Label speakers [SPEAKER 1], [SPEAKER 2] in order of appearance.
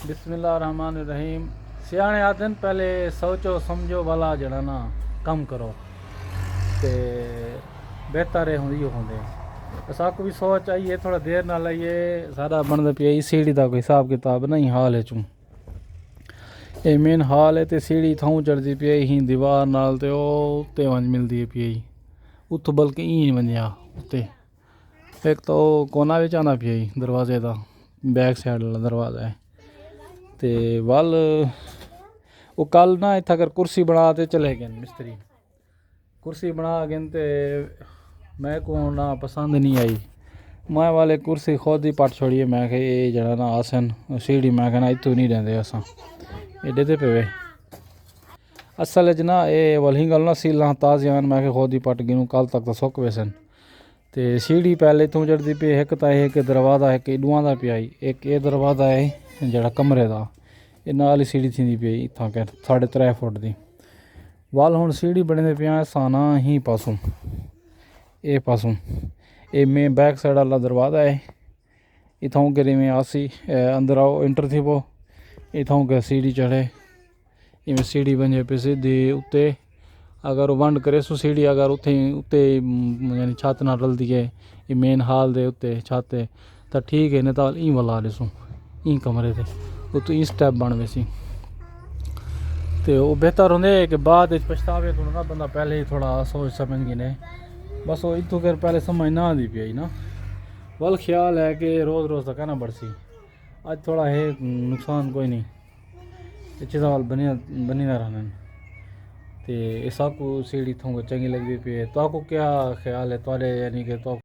[SPEAKER 1] बिस्मिल्लाहिर्रहमानिर्रहीम। सियाने आते हैं पहले सोचो समझो वाला जड़ा ना कम करो ते बेहतर होंदे। असाको भी सोच आई है थोड़ा देर ना लाइए सारा बनता पिया सीढ़ी का कोई हिसाब किताब नहीं हाल है चूँ ये मेन हाल है तो सीढ़ी थाऊं चढ़ती पी ही दीवार नाल ते उत्ते वंज मिलती है पी उत बल्कि ई वंजा उत्ते एक तो कोना बिच आना पी दरवाजे का बैक साइड वाला दरवाज़ा है ते वल वो कल ना इत्थे अगर कुर्सी बना ते चले गए मिस्त्री कुर्सी बना गए ते मैं को ना पसंद नहीं आई मैं वाले कुर्सी खुद ही पट छोड़िए मैं ये जरा ना आसन सीढ़ी मैं कहना इतों नहीं देंदे असां एडे ते पे असल च ना ये वही गल ना सीलां ताज़ियां मैं खुद ही पट गिनूं कल तक तो सुक वैसन ते सीढ़ी पहले इतों चढ़ती पी एक तो एक दरवाज़ा एक दूआं दा पिया एक ये दरवाज़ा है जड़ा कमरे का ये नाल ही सीढ़ी थी पी इत्थां के 3.5 फुट की वाल हुण सीढ़ी बने पिया साना ही पासों ये पासों ये मेन बैक साइड वाला दरवाज़ा है इथों गिरी में आसी अंदर आओ इंटर थी वो इथों के सीढ़ी चढ़े इवें सीढ़ी बने पे सीधी उत्ते अगर वंड करे सो सीढ़ी अगर उत्थे उत्ते यानी छत ना रलती है ये मेन हाल दे उत्ते छत तो ठीक है नहीं तो ई वाला दसू ई कमरे थे उत्तों ई स्टैप बन वैसी तो वो बेहतर होंगे कि बाद पछतावे तो ना बंदा पहले ही थोड़ा सोच समझ गिने बस वो इतों कर पहले समझ ना आती पी ना वल ख्याल है कि रोज़ रोज़ तो कहना बरसी आज थोड़ा है नुकसान कोई नहीं अच्छे सवाल बनी ना रहने तो इस आपको सीढ़ी थोड़ा चंगी लगती पी है तो आपको क्या ख्याल है थोड़े यानी कि तो